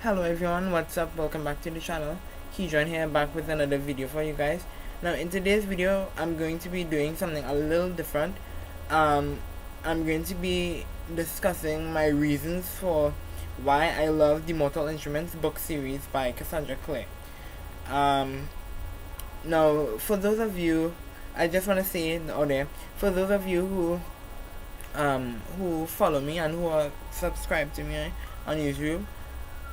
Hello everyone, what's up? Welcome back to the channel. Keyjoin here, back with another video for you guys. Now in today's video, I'm going to be doing something a little different. I'm going to be discussing my reasons for why I love the Mortal Instruments book series by Cassandra Clare. Now for those of you, I just want to say out there, for those of you who follow me and who are subscribed to me on YouTube,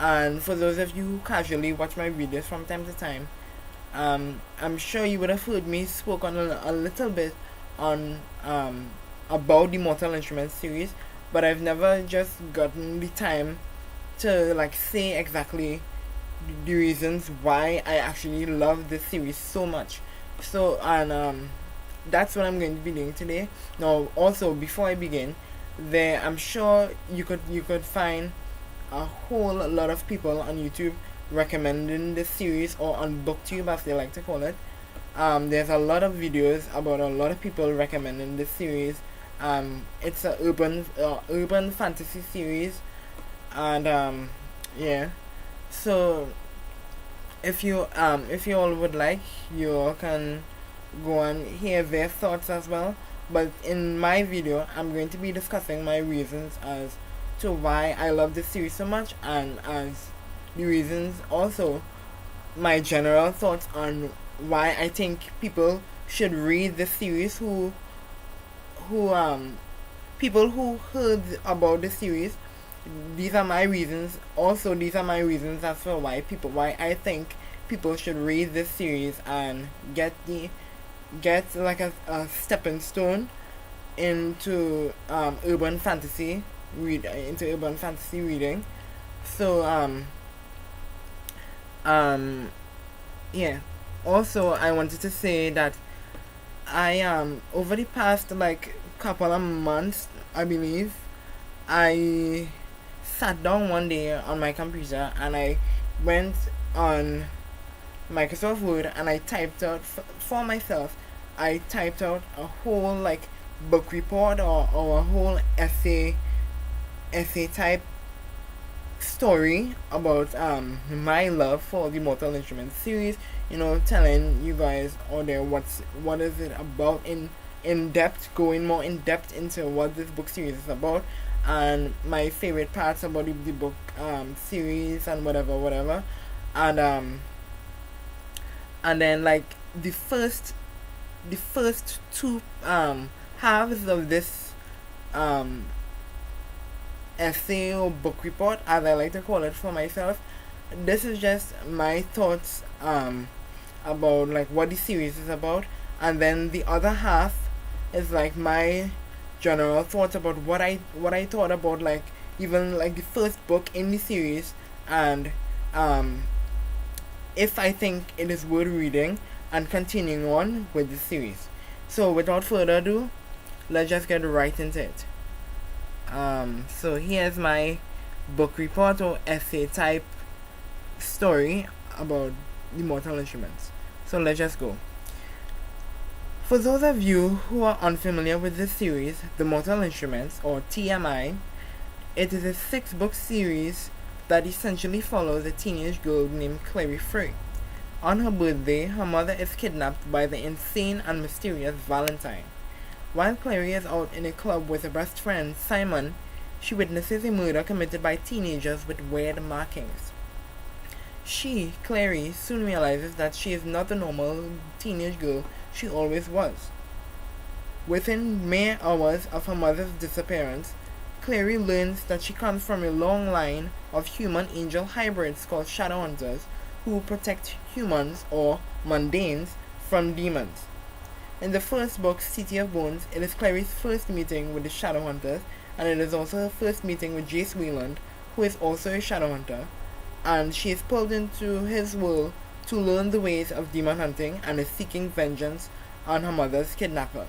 and for those of you who casually watch my videos from time to time, I'm sure you would have heard me spoke on a little bit on about the Mortal Instruments series, but I've never just gotten the time to say exactly the reasons why I actually love this series so much. So that's what I'm going to be doing today. Now, also before I begin, I'm sure you could find a whole lot of people on YouTube recommending this series, or on BookTube as they like to call it. There's a lot of videos about a lot of people recommending this series. It's a urban fantasy series, and yeah. So if you all would like, you all can go and hear their thoughts as well. But in my video, I'm going to be discussing my reasons as to why I love this series so much, and as the reasons also my general thoughts on why I think people should read this series who people who heard about the series. These are my reasons. Also, these are my reasons as for why I think people should read this series and get like a stepping stone into urban fantasy reading. So yeah. Also, I wanted to say that I over the past couple of months, I believe, I sat down one day on my computer and I went on Microsoft Word and I typed out for myself. I typed out a whole book report, or a whole essay type story about my love for the Mortal Instruments series. Telling you guys out there what is it about in depth, going more in depth into what this book series is about, and my favorite parts about the book series, and whatever. And then the first two halves of this essay or book report, as I like to call it for myself, this is just my thoughts about what the series is about, and then the other half is my general thoughts about what I thought about even the first book in the series, and if I think it is worth reading and continuing on with the series. So without further ado, let's just get right into it. So here's my book report or essay type story about the Mortal Instruments. So let's just go. For those of you who are unfamiliar with this series, The Mortal Instruments, or TMI, it is a 6-book series that essentially follows a teenage girl named Clare. On her birthday, her mother is kidnapped by the insane and mysterious Valentine. While Clare is out in a club with her best friend, Simon, she witnesses a murder committed by teenagers with weird markings. She, Clary, soon realizes that she is not the normal teenage girl she always was. Within mere hours of her mother's disappearance, Clary learns that she comes from a long line of human-angel hybrids called Shadowhunters, who protect humans, or mundanes, from demons. In the first book, City of Bones, it is Clary's first meeting with the Shadowhunters, and it is also her first meeting with Jace Wayland, who is also a Shadowhunter, and she is pulled into his world to learn the ways of demon hunting and is seeking vengeance on her mother's kidnapper.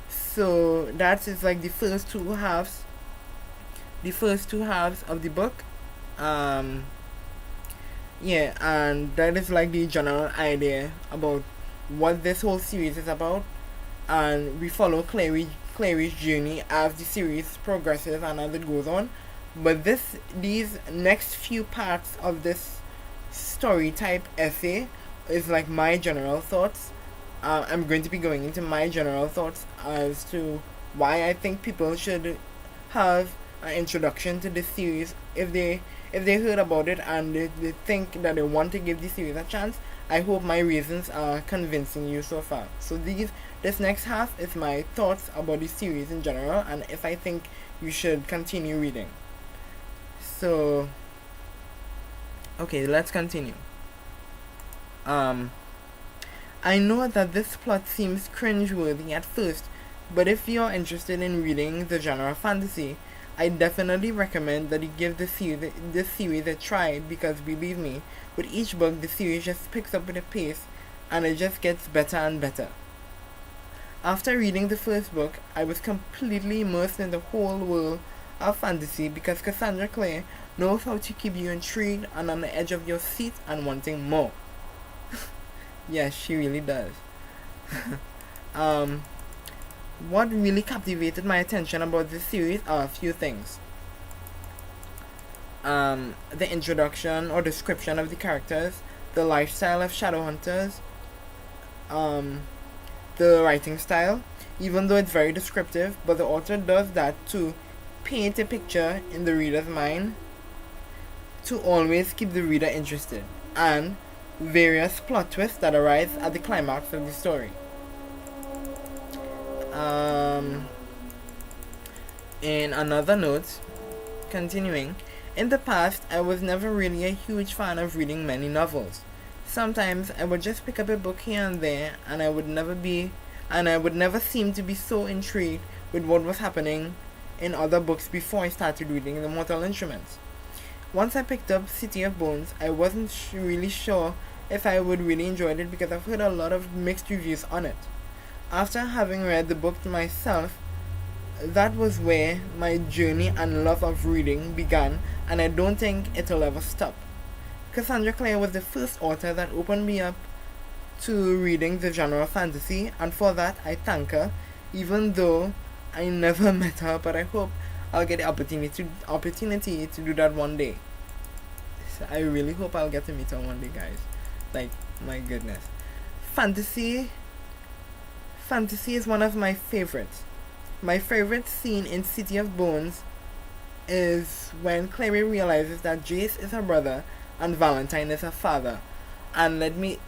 So that is the first two halves of the book. Yeah, and that is the general idea about what this whole series is about, and we follow Clary's journey as the series progresses and as it goes on, But these next few parts of this story type essay is like my general thoughts. I'm going to be going into my general thoughts as to why I think people should have an introduction to this series if they heard about it and they think that they want to give this series a chance. I hope my reasons are convincing you so far. So this next half is my thoughts about the series in general and if I think you should continue reading. So okay, let's continue. I know that this plot seems cringeworthy at first, but if you're interested in reading the genre fantasy, I definitely recommend that you give this series a try because believe me, with each book the series just picks up with a pace and it just gets better and better. After reading the first book, I was completely immersed in the whole world of fantasy because Cassandra Clare knows how to keep you intrigued and on the edge of your seat and wanting more. Yes, she really does. What really captivated my attention about this series are a few things. The introduction or description of the characters, the lifestyle of Shadowhunters, the writing style, even though it's very descriptive, but the author does that to paint a picture in the reader's mind to always keep the reader interested, and various plot twists that arise at the climax of the story. In another note, continuing, in the past I was never really a huge fan of reading many novels. Sometimes I would just pick up a book here and there and I would never seem to be so intrigued with what was happening in other books before I started reading The Mortal Instruments. Once I picked up City of Bones, I wasn't really sure if I would really enjoy it because I've heard a lot of mixed reviews on it. After having read the book myself, that was where my journey and love of reading began, and I don't think it'll ever stop. Cassandra Clare was the first author that opened me up to reading the genre of fantasy, and for that I thank her, even though I never met her, but I hope I'll get the opportunity to do that one day. So I really hope I'll get to meet her one day, guys. Like, my goodness. Fantasy is one of my favorites. My favorite scene in City of Bones is when Clary realizes that Jace is her brother and Valentine is her father. And let me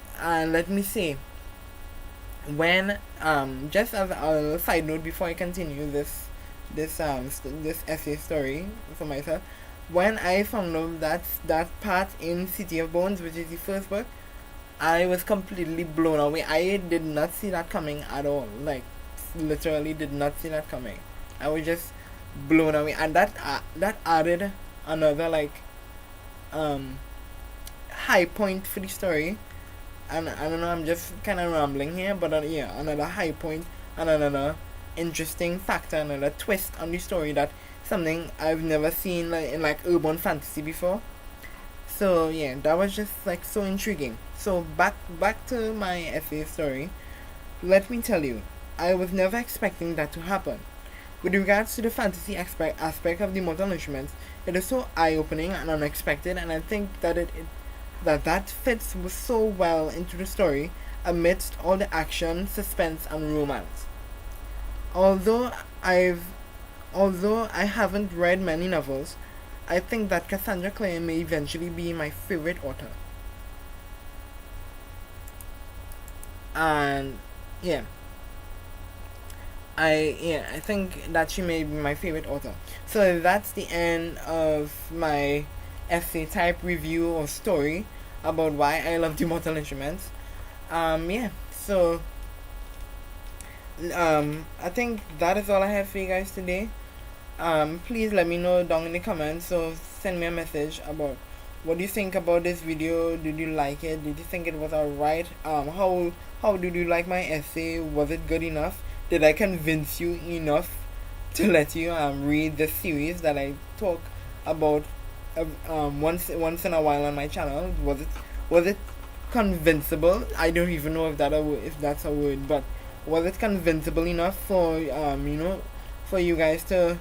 say, when just as a side note before I continue this essay story for myself, when I found out that part in City of Bones, which is the first book, I was completely blown away. I did not see that coming at all. Like, literally did not see that coming. I was just blown away, and that added another high point for the story. And I don't know, I'm just kind of rambling here, but yeah, another high point and another interesting factor, another twist on the story, that something I've never seen in urban fantasy before. So yeah, that was just so intriguing. So back to my essay story. Let me tell you, I was never expecting that to happen. With regards to the fantasy aspect of the Mortal Instruments, it is so eye-opening and unexpected, and I think that that fits so well into the story amidst all the action, suspense, and romance. Although I haven't read many novels, I think that Cassandra Clare may eventually be my favorite author. And yeah, I think that she may be my favorite author. So that's the end of my essay type review or story about why I love the Mortal Instruments. So I think that is all I have for you guys today. Please let me know down in the comments, so send me a message about what do you think about this video. Did you like it? Did you think it was alright? How did you like my essay? Was it good enough? Did I convince you enough to let you read the series that I talk about once in a while on my channel? Was it convincible? I don't even know if that's a word, but was it convincible enough for for you guys to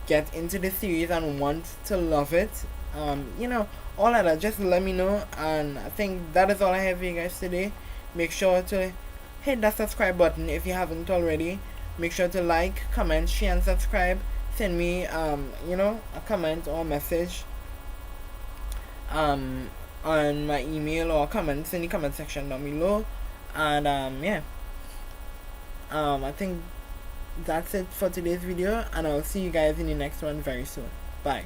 get into the series and want to love it, you know, all of that, just let me know. And I think that is all I have for you guys today. Make sure to hit that subscribe button if you haven't already. Make sure to like, comment, share, and subscribe. Send me you know, a comment or a message on my email, or comments in the comment section down below. And yeah, I think that's it for today's video, and I'll see you guys in the next one very soon. Bye.